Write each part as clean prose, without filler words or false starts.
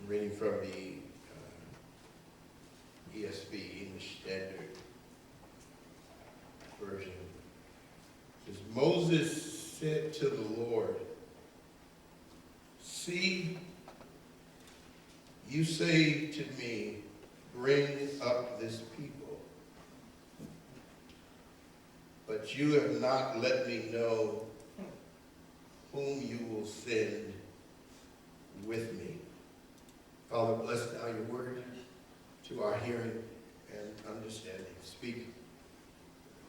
I'm reading from the ESV, English Standard Version. It says, Moses said to the Lord, "See, you say to me, bring up this people, but you have not let me know whom you will send with me." Father, bless now your word to our hearing and understanding. Speak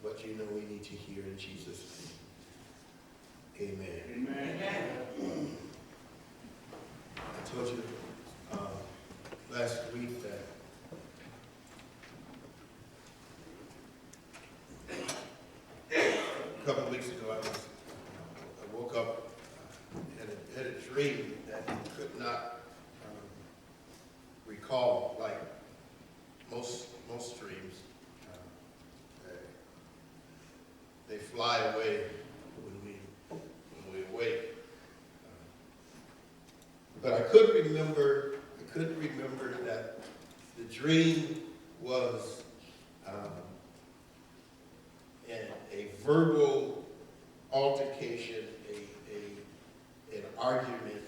what you know we need to hear in Jesus' name. Amen. Amen. I told you last week that a couple of weeks ago I woke up and had a dream that I could not recall, like most dreams. They fly away when we awake. But I could remember that the dream was a verbal altercation, an argument,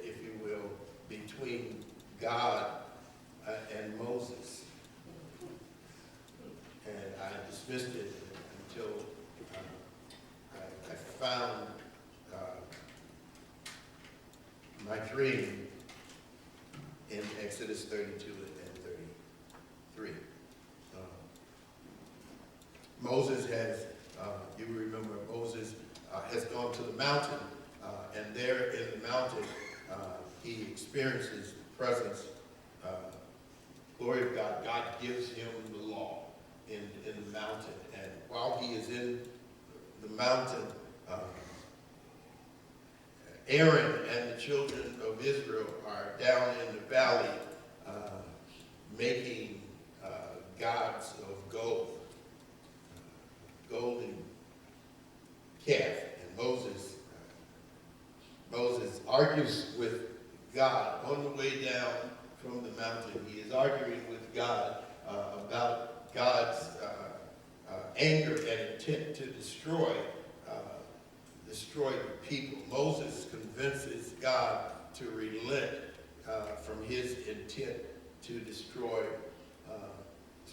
if you will, between God and Moses. And I dismissed it until I found my dream in Exodus 32 and 33. Moses has, you remember, Moses has gone to the mountain, and there in the mountain, he experiences the presence, glory of God. God gives him the law in the mountain. And while he is in the mountain, Aaron and the children of Israel are down in the valley making gods of gold, golden calf. And Moses argues with God on the way down from the mountain. He is arguing with God about God's anger and intent to destroy the people. Moses convinces God to relent from his intent to destroy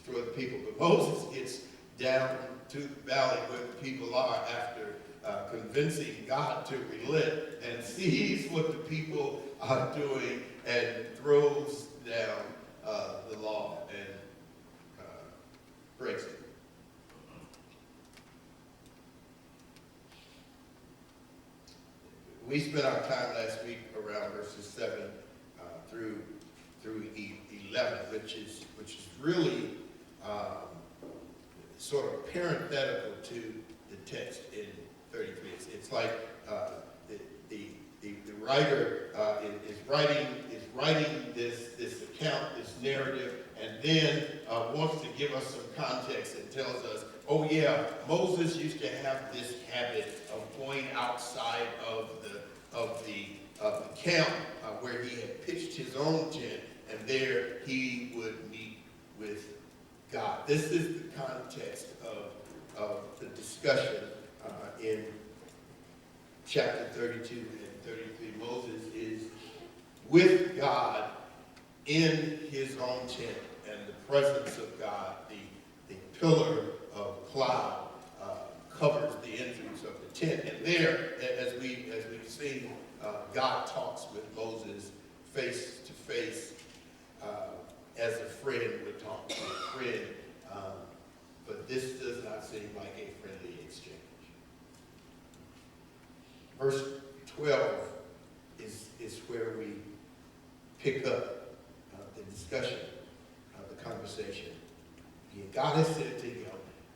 the people. But Moses gets down to the valley where the people are after convincing God to relent, and sees what the people are doing and throws down the law and breaks it. We spent our time last week around verses 7 through 11, which is really sort of parenthetical to the text in 33. It's like the writer is writing this account, this narrative, and then wants to give us some context and tells us, oh yeah, Moses used to have this habit of going outside of the camp where he had pitched his own tent, and there he would meet with God. This is the context of the discussion in chapter 32 and 33. Moses is with God in his own tent, and the presence of God, the pillar of cloud covers the entrance of the tent. And there, as we've seen, God talks with Moses face to face, as a friend would talk to a friend. But this does not seem like a friendly exchange. Verse 12 is where we pick up the discussion, the conversation. Again, God has said to him,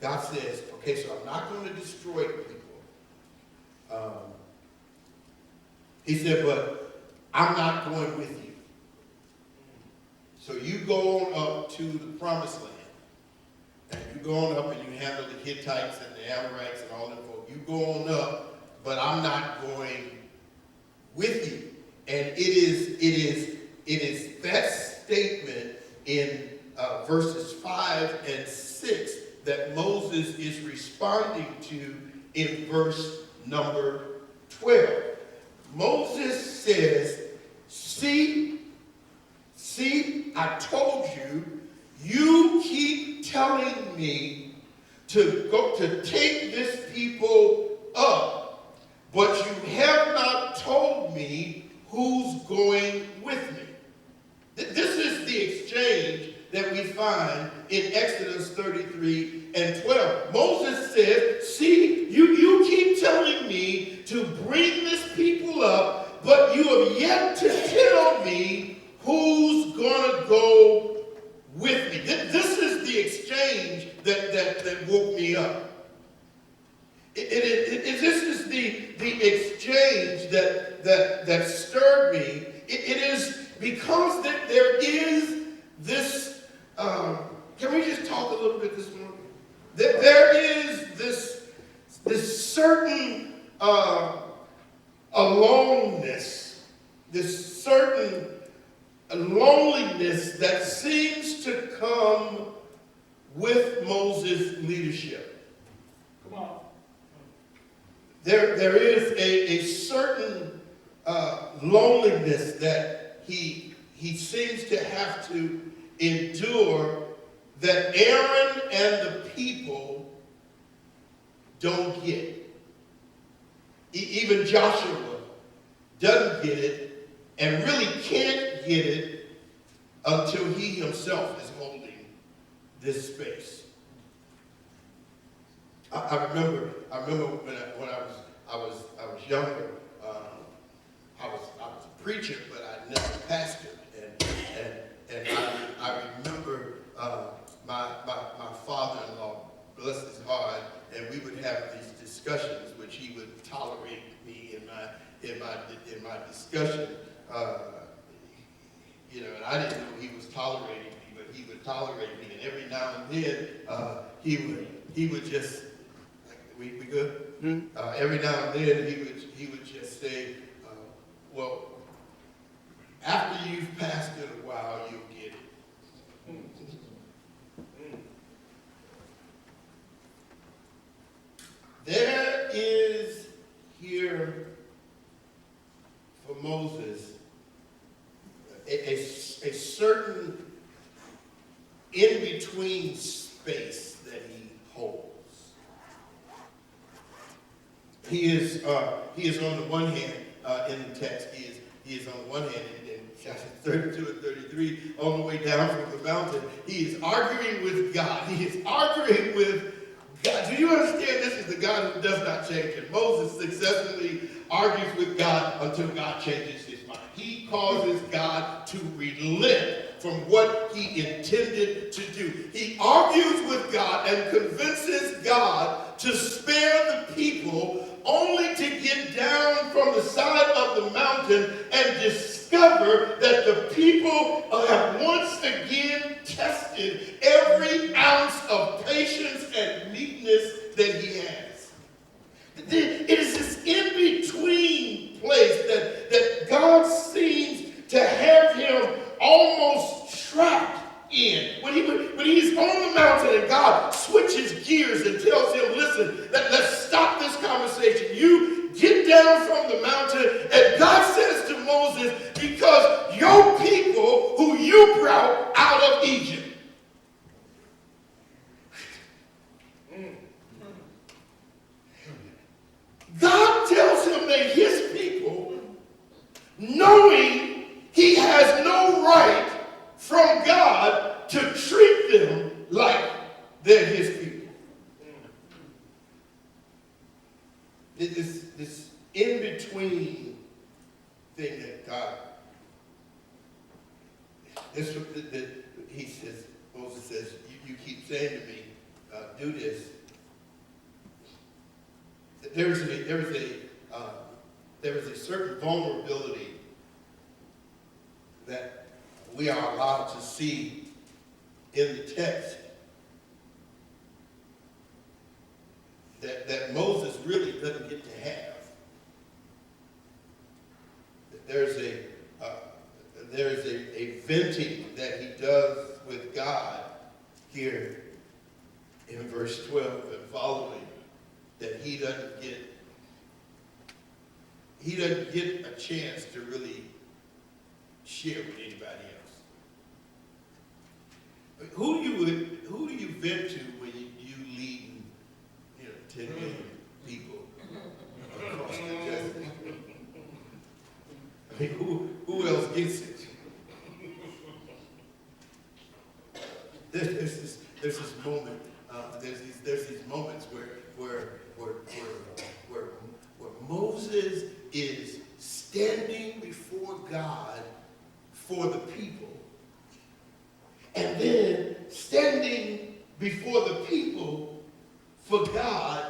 God says, okay, so I'm not going to destroy the people. He said, but I'm not going with you. So you go on up to the promised land. And you go on up and you handle the Hittites and the Amorites and all them folk. You go on up, but I'm not going with you. And it is number 12. Moses says, see, I told you, you keep telling me to go to take this people up, but you have not told me who's going with me. This is the exchange that we find in Exodus 33 and 12. Moses said, see, you keep telling me to bring this people up, but you have yet to tell me who's going to go with me. This is the exchange that woke me up. This is the exchange that stirred me. It is because there is this, can we just talk a little bit this morning? There is this certain aloneness, this certain loneliness that seems to come with Moses' leadership. Come on. There is a certain loneliness that he seems to have to endure that Aaron and the people don't get. Even Joshua doesn't get it and really can't get it until he himself is holding this space. I remember when I was younger. I was a preacher, but I never pastored, and I remember my father-in-law, bless his heart, and we would have these discussions, which he would tolerate me in my discussion. And I didn't know he was tolerating me, but he would tolerate me, and every now and then he would just, we good? Mm-hmm. Every now and then he would just say, well, after you've pastored a while, you'll get it. There is here for Moses a certain in-between space that he holds. He is on the one hand, in the text, he is on the one hand in chapter 32 and 33, on the way down from the mountain, he is arguing with God. He is arguing with God. Do you understand? This is the God who does not change. And Moses successfully argues with God until God changes his mind. He causes God to relent from what he intended to do. He argues with God and convinces God to spare the people, only to get down from the side of the mountain and discover that the people have once again tested every ounce of patience and meekness that he has. It is this in-between place that God seems to have him almost trapped in. When he's on the mountain and God switches gears and tells him, listen, let's stop this conversation. You get down from the mountain, and God says to Moses, because your people who you brought out of Egypt. God tells him that his people, knowing he has no right from God to treat them like they're his people. This in-between thing that God, this that he says, Moses says, you keep saying to me, do this. There is a certain vulnerability that we are allowed to see in the text that Moses really doesn't get to have. There's a venting that he does with God here in verse 12 and following, that he doesn't get he doesn't get a chance to really share with anybody else. Who do you vent to when you leading 10 million people across the desert? I mean, who else gets it? There's this moment. There's these moments where Moses is standing before God for the people, and then standing before the people for God,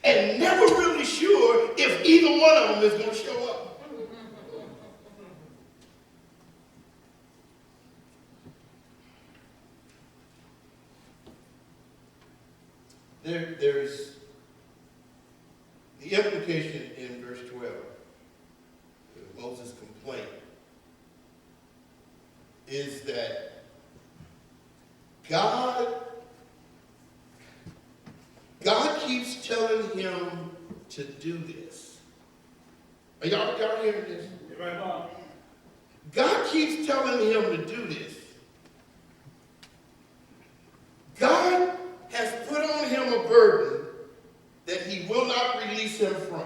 and never really sure if either one of them is going to show up. There's the implication in verse 12, Moses' complaint, is that God keeps telling him to do this. Are y'all hearing this? God keeps telling him to do this. God has put on him a burden that he will not release him from.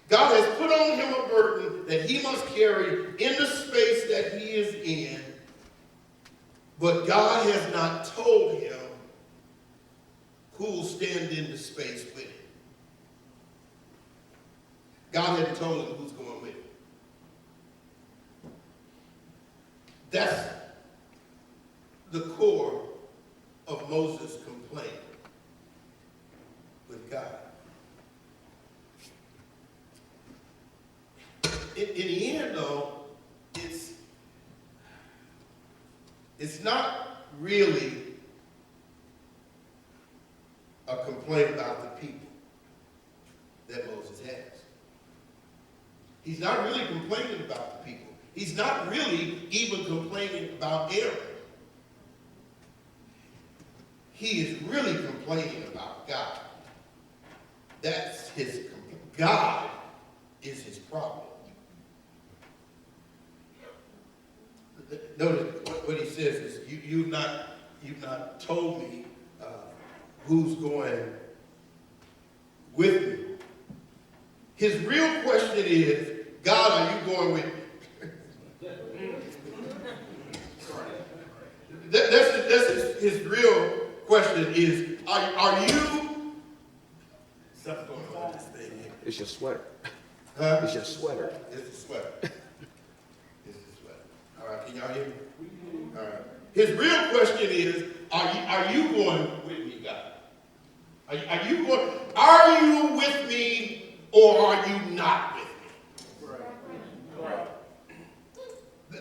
God has put on him a burden that he must carry in the space that he is in, but God has not told him who will stand in the space with him. God hadn't told him who's going with him. That's the core of Moses' complaint with God. In the end, though, it's not really a complaint about the people that Moses has. He's not really complaining about the people. He's not really even complaining about Aaron. He is really complaining about God. That's his complaint. God is his problem. Notice what he says is, you've not told me who's going with me. His real question is, God, are you going with me? That's his real question is, are you? Something's going on with this thing here. It's your sweater. Huh? It's your sweater. It's the sweater. It's the sweater. All right, can y'all hear me? All right. His real question is, are you going with me, God? Are you with me, or are you not with me? Right.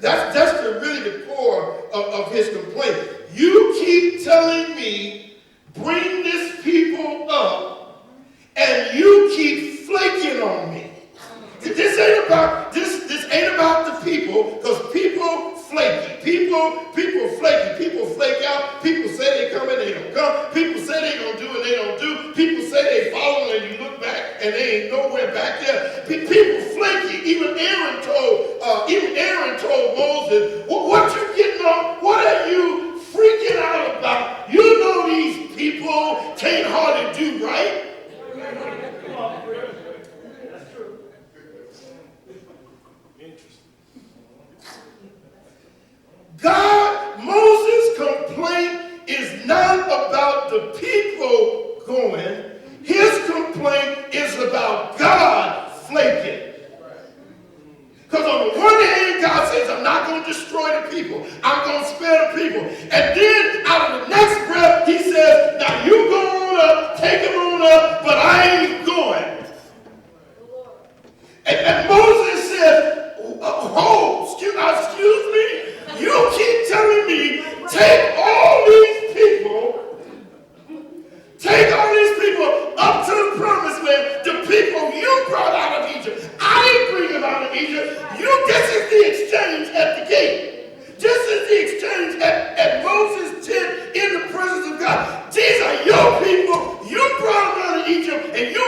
That's really the core of his complaint. You keep telling me, bring this people up, and you keep flaking on me. This ain't about the people, because people flaky. People flaky. People flake out. People say they come and they don't come. People say they gonna do and they don't do. People say they follow and you look back and they ain't nowhere back there. People flaky. Even Aaron told Moses, what you getting on? What are you freaking out about? You know these people can't hardly do right. Moses' complaint is not about the people going. His complaint is about God flaking. Because on the one hand, God says, I'm not going to destroy the people. I'm going to spare the people. And then out of the next breath, he says, now you go on up, take them on up, but I ain't going. And Moses said, excuse me? You keep telling me, take all these people up to the promised land, the people you brought out of Egypt. I didn't bring them out of Egypt. This is the exchange at the gate. This is the exchange at Moses' tent in the presence of God. These are your people. You brought them out of Egypt, and you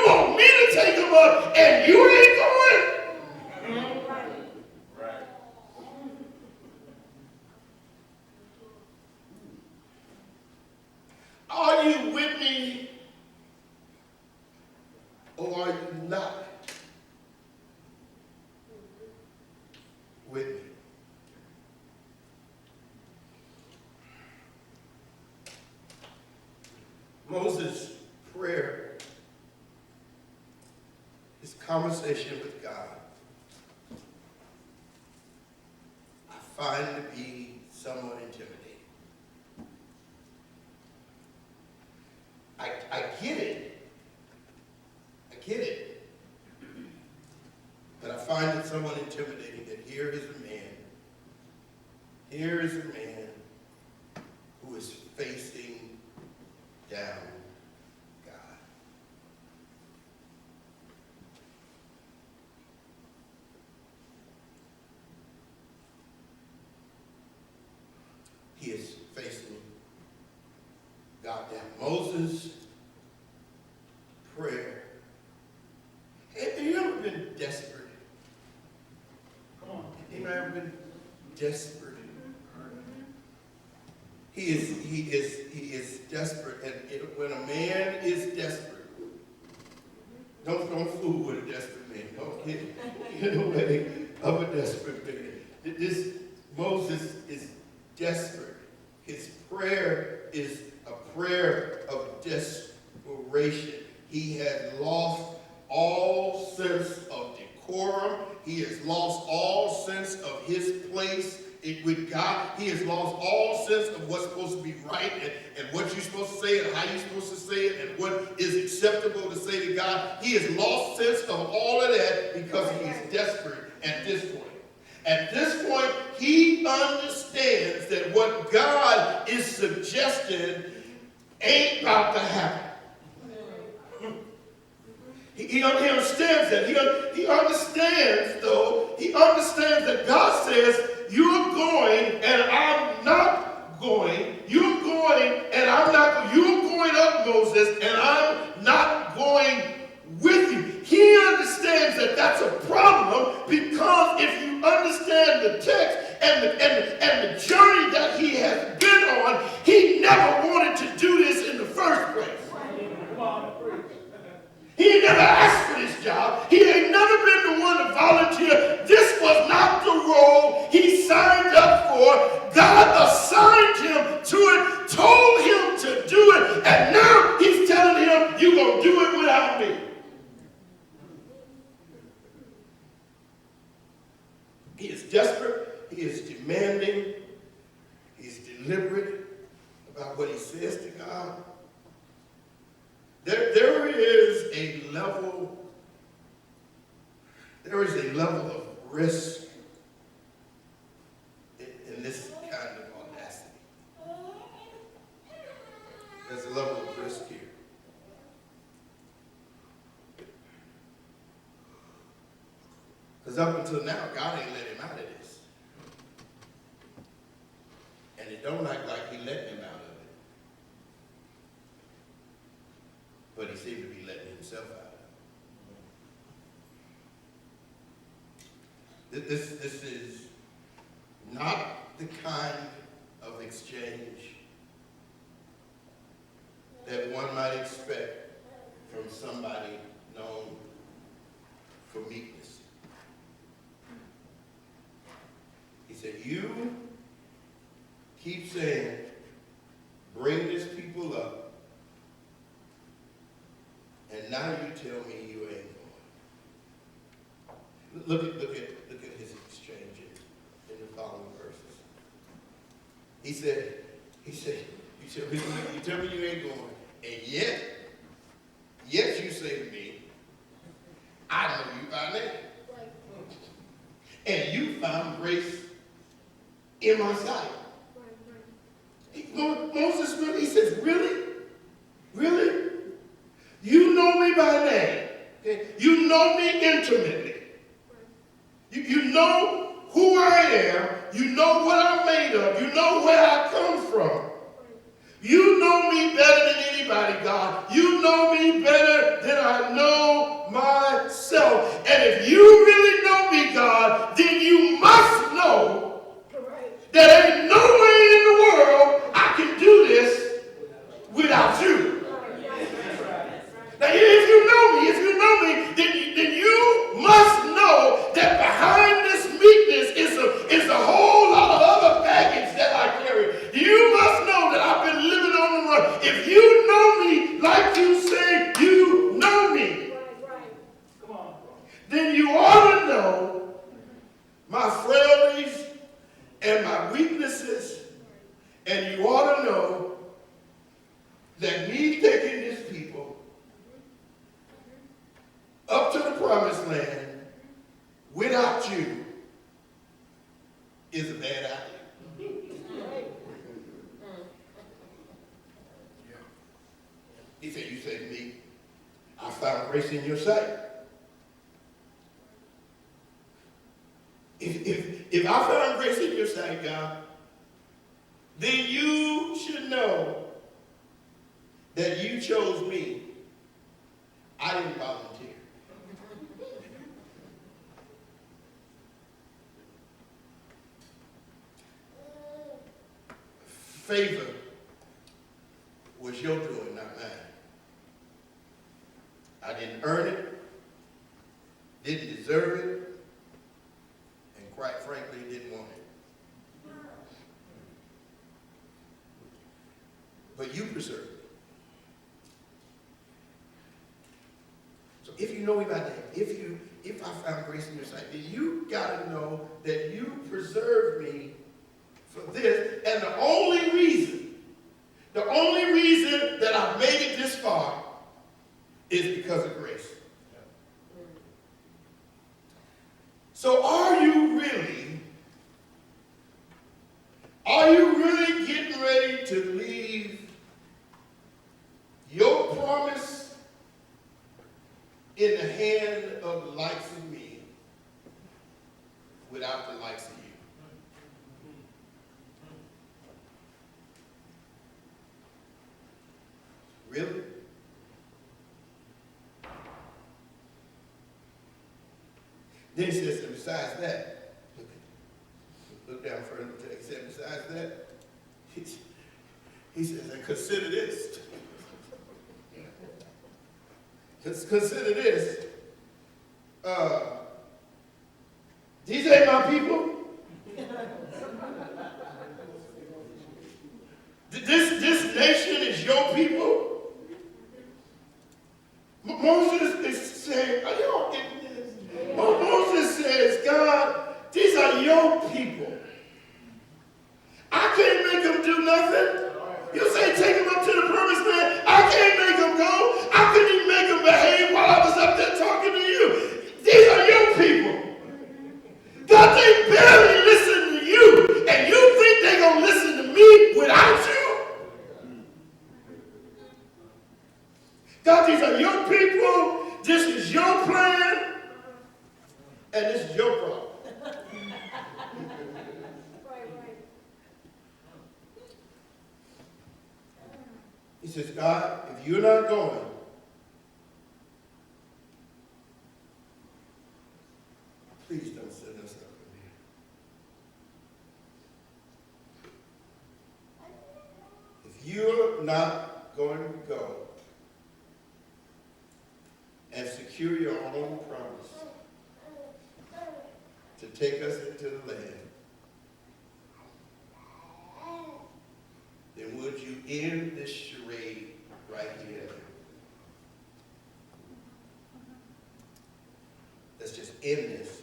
conversation with God, I find to be somewhat intimidating. I get it. I get it. But I find it somewhat intimidating that here is a man who is facing down God. He is facing God down. Moses' prayer. Have you ever been desperate? Come on. Anybody ever been desperate? He is desperate, and when a man is desperate, don't fool with a desperate man. Don't get in the way of a desperate man. This Moses is desperate. His prayer is a prayer of desperation. He has lost all sense of decorum. He has lost all sense of his place with God. He has lost all sense of what's supposed to be right and what you're supposed to say and how you're supposed to say it and what is acceptable to say to God. He has lost sense of all of that because he is desperate at this point. At this point, he understands that what God is suggesting ain't about to happen. He understands that. He understands that God says, you're going and I'm not going. You're going and I'm not going. You're going up, Moses, and I'm not going with you. He understands that that's a problem because if you understand the text and the journey that he has been on, he never wanted to do this in the first place. He never asked for this job. He ain't never been the one to volunteer. This was not the role he signed up for. God assigned him to it, told him to do it, and now he's telling him, you're going to do it without me. He is desperate. He is demanding. He's deliberate about what he says to God. There is a level of risk in this kind of audacity. There's a level of risk here. Because up until now, God ain't let him out of this. And it don't act like he let him out of it. But he seemed to be letting himself out of it. This is not the kind of exchange that one might expect from somebody known for meekness. He said, you keep saying, bring this people up, and now you tell me you ain't going. Look at his exchange in the following verses. He said, you tell me you ain't going, and yet you say to me, I know you by name. And you found grace in my sight. Moses, he says, really? Really? You know me by name. Okay? You know me intimately. You know who I am. You know what I'm made of. You know where I come from. You know me better than anybody, God. You know me better than I know myself. And if you really know me, God, then you must know that ain't no way in the world I can do this without you. Now, if you know me, then you must know that behind this meekness is a whole lot of other baggage that I carry. You must know that I've been living on the run. If you know me like you say you know me, then you ought to know my frailties and my weaknesses, and you ought to know that me taking this people up to the promised land without you is a bad idea. He said, you say to me, I found grace in your sight. If I found grace in your sight, God, then you should know that you chose me. I didn't volunteer. Favor was your doing, not mine. I didn't earn it, didn't deserve it, and quite frankly, didn't want it. But you preserved it. So if you know me by name, if I found grace in your sight, then you got to know that you preserved me for this. And the only reason that I've made it this far is because of grace. So are you really getting ready to leave your promise in the hand of the likes of me without the likes of you? Really? Then he says, and besides that, look down further. He said, besides that, he says, and consider this. Consider this. These ain't my people. This nation is your people. Moses is saying, are y'all getting this? Moses says, God, these are your people. I can't make them do nothing. You say take them up to the promised land. I can't make them go. I couldn't even make them behave while I was up there talking to you. These are your people. God, they barely listen to you. And you think they're going to listen to me without you? God, these are your people. This is your plan. And this is your problem. He says, God, if you're not going, please don't send us up in here. If you're not going to go and secure your own promise to take us into the land, then would you end this charade right here? Let's just end this.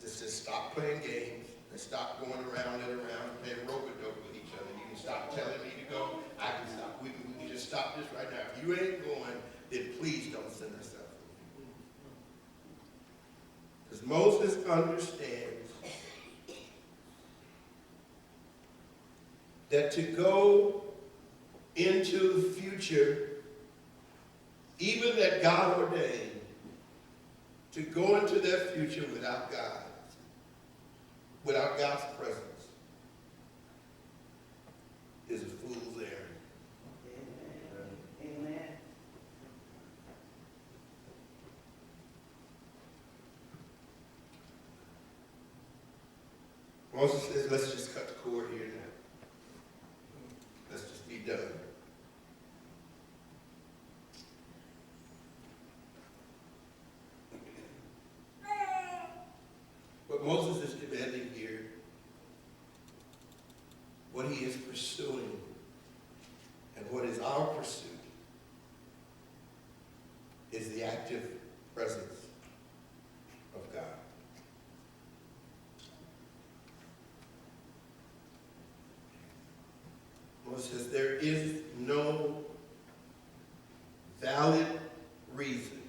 Let's just stop playing games. Let's stop going around and around and playing rope-a-dope with each other. You can stop telling me to go. I can stop. We can just stop this right now. If you ain't going, then please don't send us out. Because Moses understands that to go into the future, even that God ordained, to go into that future without God, without God's presence, is a fool's errand. Amen. Moses says, let's just cut the cord here now. Let's just be done. What Moses is demanding here, what he is pursuing, and what is our pursuit, is the active presence presence of God. Moses says, there is no valid reason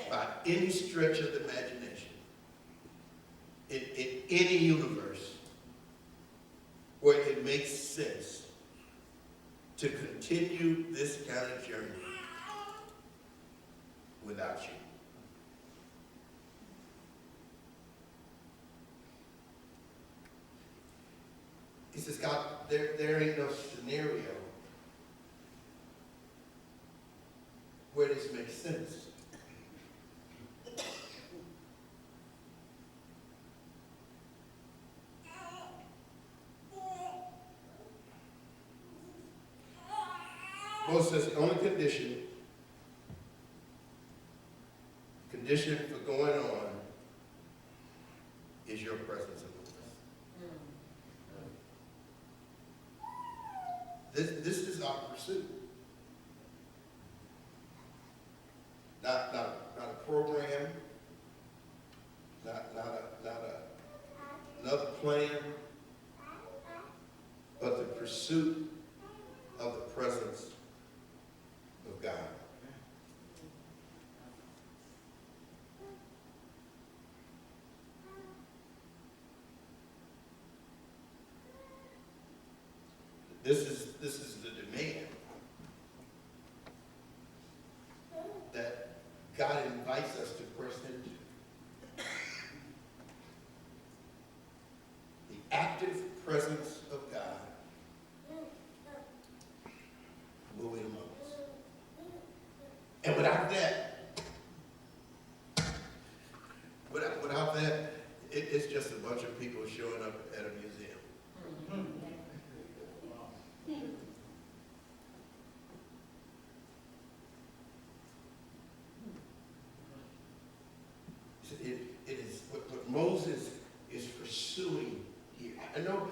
by any stretch of the imagination in any universe where it makes sense to continue this kind of journey without you. He says, God, there ain't no scenario where this makes sense. Moses says the only condition for going on is your presence in us. This is our pursuit. Not a program, not another plan, but the pursuit of the presence of God. This is the demand that God invites us to press into. The active presence of God moving among us. And without that, it's just a bunch of people showing up at a museum. It is what Moses is pursuing here. I know.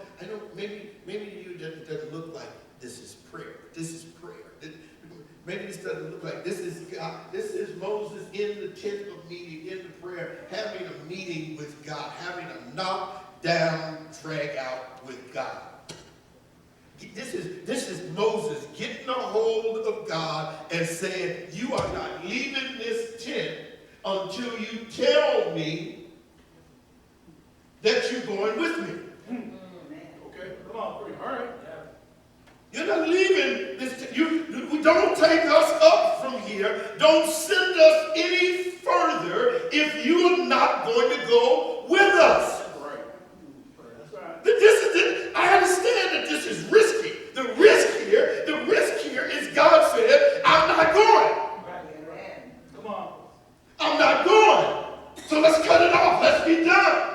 Maybe to you it doesn't look like this is prayer. This is prayer. Maybe this doesn't look like this is God. This is Moses in the tent of meeting, in the prayer, having a meeting with God, having a knock down, drag out with God. This is Moses getting a hold of God and saying, you are not leaving this tent until you tell me that you're going with me. Okay, come on, all right. You're not leaving this tent. You don't take us up from here. Don't send us any further if you are not going to go with us. That's right. This is it. I understand that this is risky. The risk here is God said, I'm not going. Come on. I'm not going. So let's cut it off. Let's be done.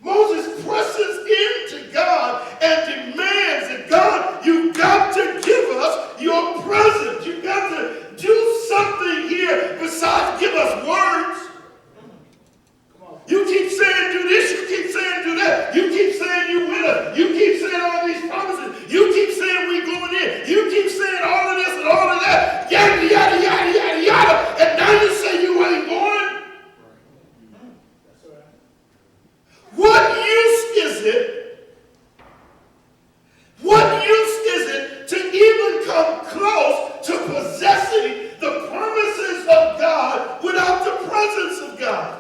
Moses presses into God and demands that God, you've got to give us your presence. You've got to do something here besides give us words. You keep saying do this, you keep saying do that. You keep saying you with us. You keep saying all these promises. You keep saying we going in. You keep saying all of this and all of that. Yada, yada, yada, yada, yada. And now you say you ain't going. That's right. What use is it? What use is it to even come close to possessing the promises of God without the presence of God?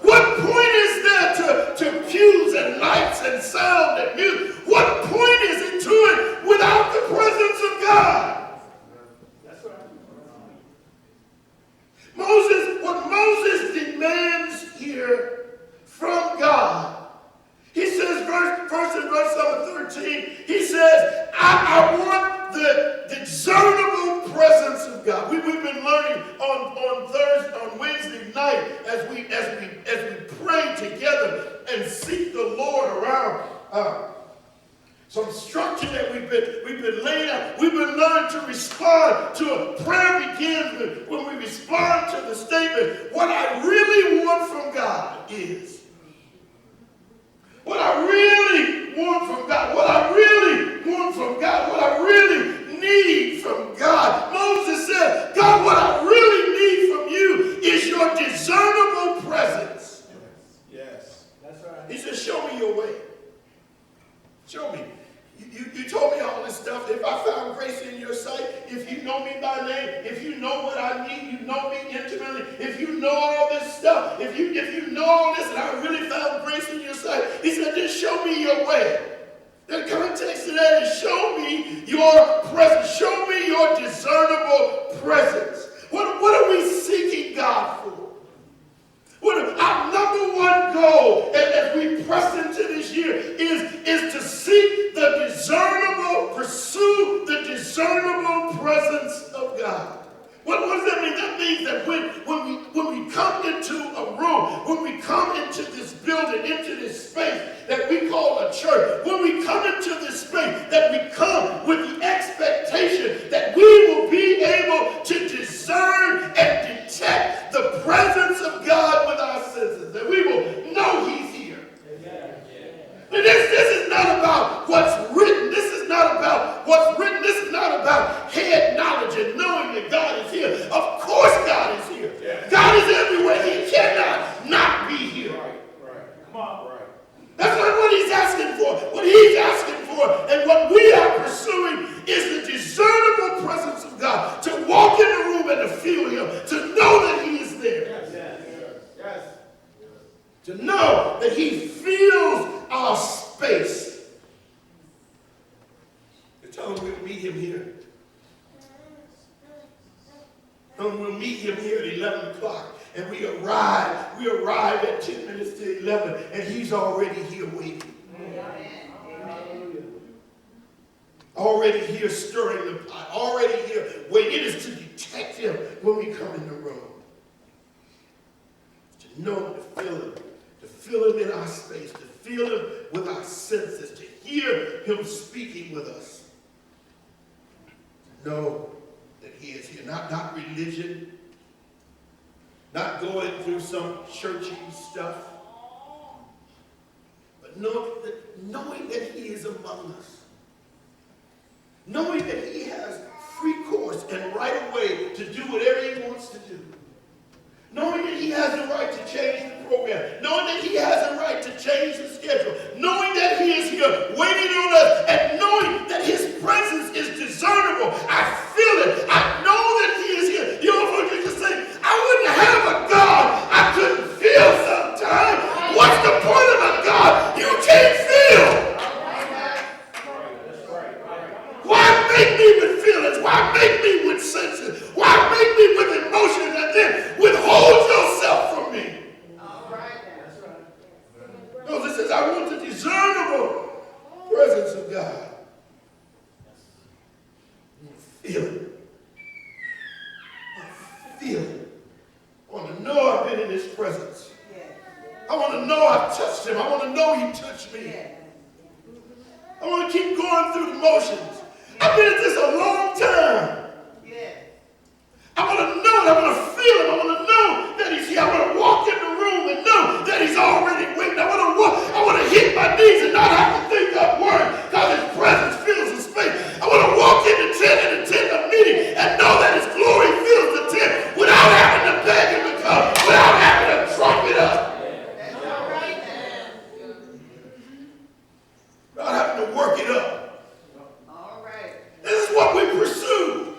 What point is there to pews and lights and sound and music? What point is it to it without the presence of God? That's right. What Moses demands here from God, he says, verse number 13, he says, I want the discernible presence of God. We've been learning on Wednesday night as we pray together and seek the Lord around some structure that we've been laying out. We've been learning to respond to a prayer begins when we respond to the statement, what I really want from God is. What I really want from God, what I really want from God, what I really need from God. Moses said, God, what I really need from you is your discernible presence. Yes. That's right. He said, show me your way. Show me. You told me all this stuff. If I found grace in your sight, if you know me by name, if you know what I need, you know me intimately, if you know all this stuff, if you know all this and I really found grace in your sight, he said, just show me your way. The context of that is show me your presence. Show me your discernible presence. What are we seeking God for? Our number one goal as we press into this year is to seek the discernible, pursue the discernible presence of God. What does that mean? That means that when we come into a room, when we come into this building, into this space that we call a church, when we come into this space, that we come with the expectation that we will be able to discern and detect the presence of God with our senses, that we will know He's here. And this is not about what's written. This is not about what's written. This is not about head knowledge and knowing that God is here. Of course God is here. Yeah. God is everywhere. He cannot not be here. Right. Come on. Right. That's not what He's asking for. What He's asking for and what we are pursuing is the discernible presence of God. To walk in the room and to feel Him. To know that He is there. Yes. To know that He fills our space. Tell Him we'll meet Him here. Tell Him we'll meet Him here at 11 o'clock. And we arrive at 10 minutes to 11, and He's already here waiting. Amen. Already here stirring the pot. Already here waiting. It is to detect Him when we come in the room. To know, to feel Him. To feel Him in our space. To feel Him with our senses. To hear Him speaking with us. Know that He is here. Not religion. Not going through some churchy stuff. But knowing that He is among us. Knowing that He has free course and right of way to do whatever He wants to do. Knowing that He has the right to change the program. Knowing that He has the right to change the schedule. Knowing that He is here waiting on us. And knowing that His presence is discernible. I feel it. I know that He is here. You know what you just say? I wouldn't have a God I couldn't feel sometime. What's the point of a God you can't feel? Why make me with feelings? Why make me with senses? Why make me with emotions and then withhold yourself from me? No, this is, I want the discernible presence of God. Feel it. I feel it. I want to know I've been in His presence. I want to know I've touched Him. I want to know He touched me. I want to keep going through the motions. I've been at this a long time. I want to know it. I want to feel Him. I want to know that He's here. I want to walk in the room and know that He's already waiting. I want to hit my knees and not have to think up words because His presence fills the space. I want to walk in the tent and attend a meeting and know that His glory fills the tent without having to beg Him to come, without having to trump it up. Without having to work it up. This is what we pursue.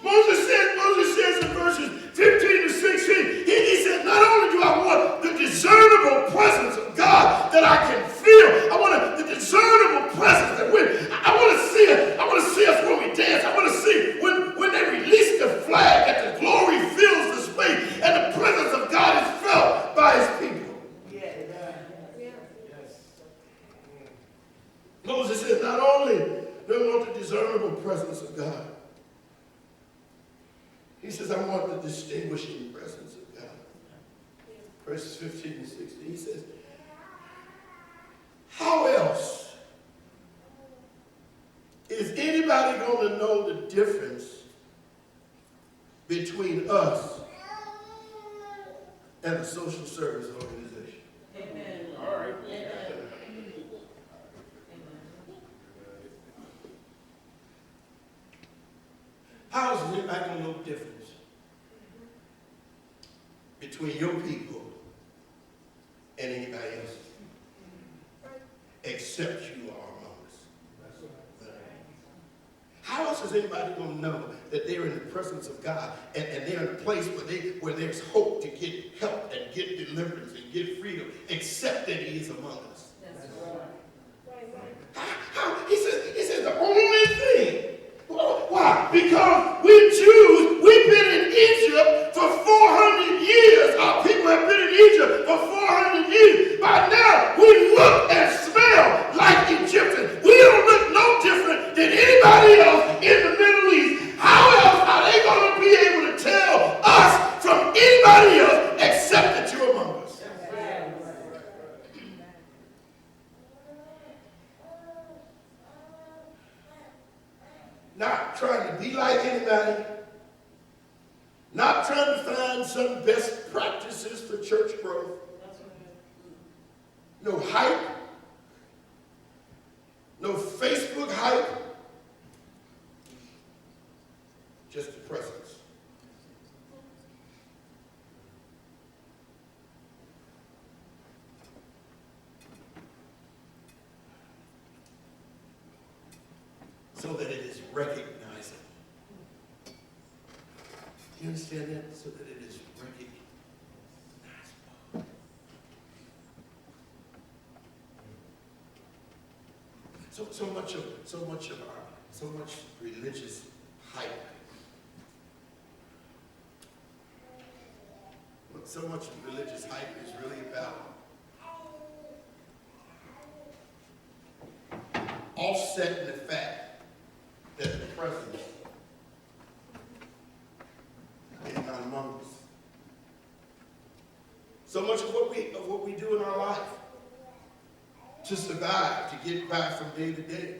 Moses says in verses 15 to 16, he said, not only do I want the discernible presence of God that I can feel, I want the discernible presence that I want to see it. I want to see us when we dance. I want to see when they release the flag that the glory fills the space and the presence of God is felt by His people. Moses said, not only do I want the discernible presence of God, he says, I want the distinguishing presence of God. Verses 15 and 16, he says, how else is anybody going to know the difference between us and a social service organization? Amen. All right. Amen. How is it making no difference between your people and anybody else? Except you are among us. How else is anybody going to know that they're in the presence of God and they're in a place where there's hope to get help and get deliverance and get freedom, except that he is among us? He said the only thing. Why? Because we Jews, we've been in Egypt for 400 years. Our people have been in Egypt for 400 years. By now, we look and smell like Egyptians. We don't look no different than anybody else in the Middle East. How else are they going to be able to tell us from anybody else except that you're among us? Not trying to be like anybody. Not trying to find some best practices for church growth. No hype. No Facebook hype. Just the presence. So that it is recognizable. Do you understand that? So that it is recognizable. So much religious hype. So much religious hype is really about offsetting the fact that the presence is not among us. So much of what we do in our life to survive, to get by from day to day,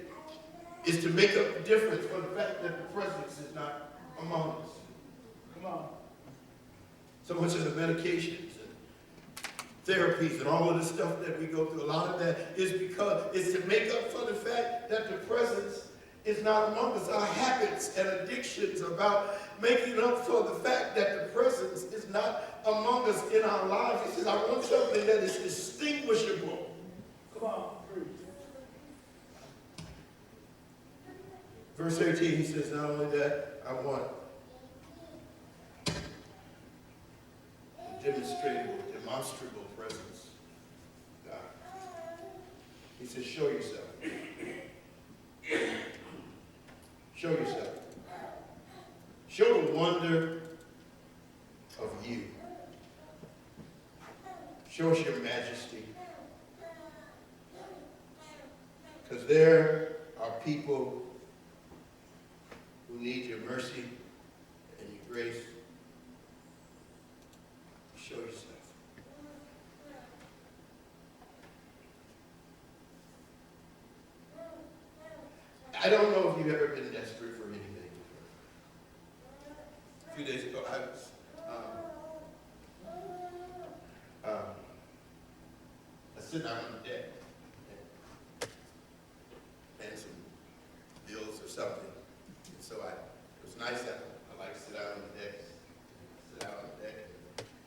is to make up the difference for the fact that the presence is not among us. Come on. So much of the medications and therapies and all of the stuff that we go through, a lot of that is because it's to make up for the fact that the presence is not among us. Our habits and addictions are about making up for the fact that the presence is not among us in our lives. He says, I want something that is distinguishable. Come on, preach. Verse 18, he says, not only that, I want demonstrable presence. God. He says, show yourself. Show yourself. Show the wonder of you. Show us your majesty. Because there are people who need your mercy and your grace. Show yourself. I don't know if you've ever been desperate for anything. A few days ago, I was sitting out on the deck and some bills or something. And so it was nice. I like to sit out on the deck. Sit out on the deck.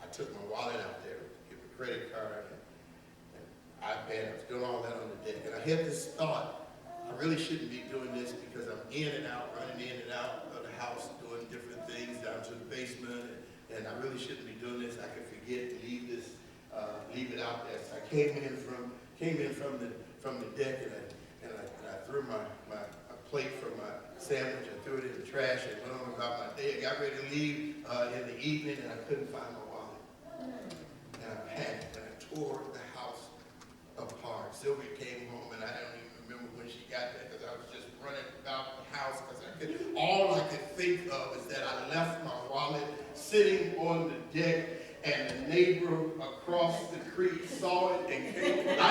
I took my wallet out there, give a credit card, and iPad. I was doing all that on the deck. And I had this thought, I really shouldn't be doing this because I'm in and out, running in and out of the house, doing different things down to the basement, and I really shouldn't be doing this. I could forget to leave it out there. So I came in from the deck, and I threw my plate for my sandwich. I threw it in the trash and went on about my day. I got ready to leave in the evening, and I couldn't find my wallet. And I panicked, and I tore the house apart. Sylvia came home, and I don't even remember when she got there because I was just running about the house because all I could think of is that I left my wallet sitting on the deck, and the neighbor across the creek saw it and came. I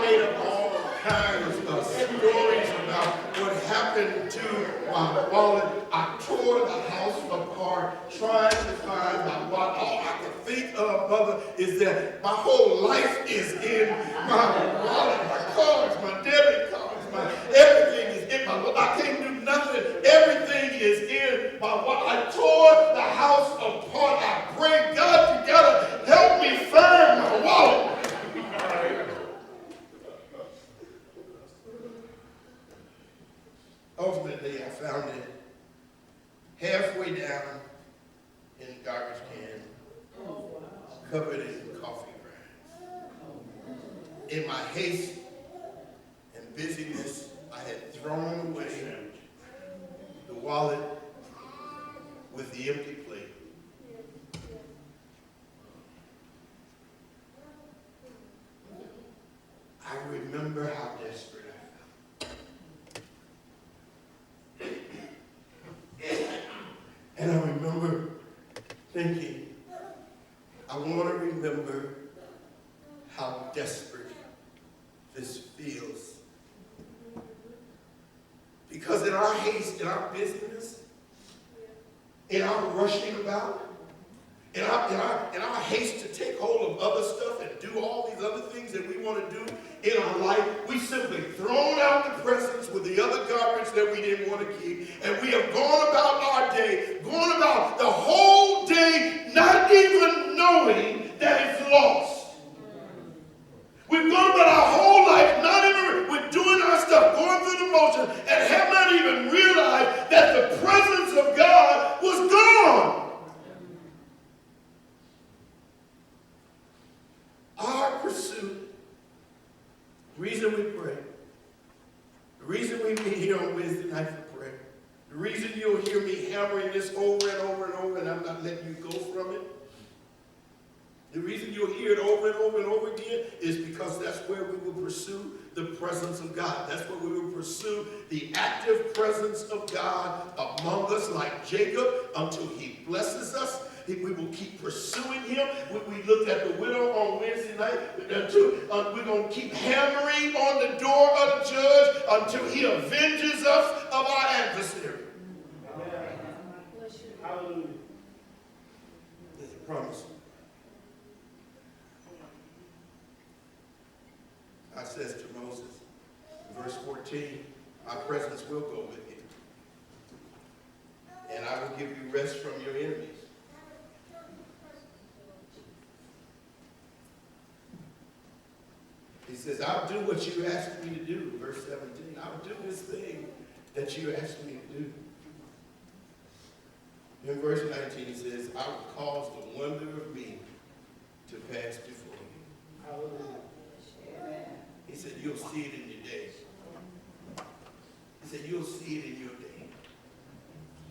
made up all kinds of stories about what happened to my wallet. I tore the house apart trying to find my wallet. All I could think of, Mother, is that my whole life is in my wallet. My cards, my debit cards, my everything is in my wallet. I can't do nothing. Everything is in my what I tore the house apart. I pray, God, you gotta help me find my wallet. Ultimately, I found it halfway down in a garbage can, covered in coffee grounds. In my haste and busyness, I had thrown away the wallet with the empty plate. I remember how desperate I felt. And I remember thinking, I want to remember how desperate this feels. Because in our haste, in our busyness, in our rushing about, in our haste to take hold of other stuff and do all these other things that we want to do in our life, we simply thrown out the presents with the other garbage that we didn't want to keep, and we have gone about our day, gone about the whole day, not even knowing that it's lost. We've gone about our whole life, not even, we're doing our stuff, going through the motions, and have not even realized that the presence of God was gone. Our pursuit, the reason we pray, the reason we meet here on Wednesday night for prayer, the reason you'll hear me hammering this over and over and over, and I'm not letting you go from it, the reason you'll hear it over and over and over again is because that's where we will pursue the presence of God. That's where we will pursue the active presence of God among us like Jacob until he blesses us. We will keep pursuing him. We looked at the widow on Wednesday night. We're going to keep hammering on the door of the judge until he avenges us of our adversary. Hallelujah. There's a promise. God says to Moses, in verse 14, my presence will go with you, and I will give you rest from your enemies. He says, I'll do what you asked me to do, verse 17. I'll do this thing that you asked me to do. In verse 19, he says, I will cause the wonder of me to pass before you. Hallelujah. He said, you'll see it in your day. He said, you'll see it in your day.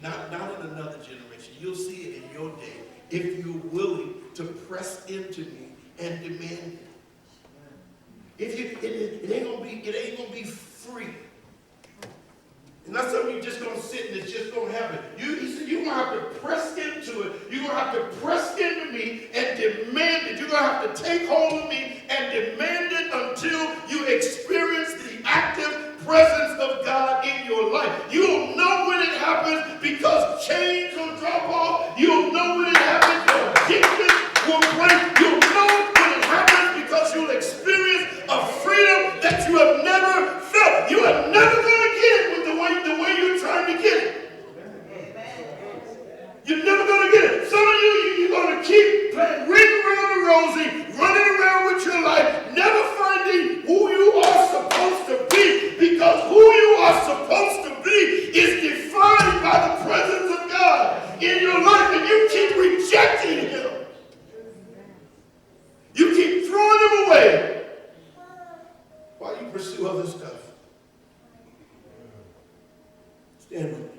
Not in another generation. You'll see it in your day if you're willing to press into me and demand it. If you, it ain't gonna be free. It's not something you're just gonna sit and it's just gonna happen. He said you're gonna have to press into it. You're gonna have to press into me and demand it. You're gonna have to take hold of me and demand it until you experience the active presence of God in your life. You'll know when it happens because chains will drop off. You'll know when it happens because addictions will break. You'll know when it happens because you'll experience a freedom that you have never felt. You are never going to get it with the way you're trying to get it. You're never going to get it. Some of you're going to keep playing ring around the rosy, running around with your life, never finding who you are supposed to be, because who you are supposed to be is defined by the presence of God in your life, and you keep rejecting him. You keep throwing him away while you pursue other stuff. Stand with me.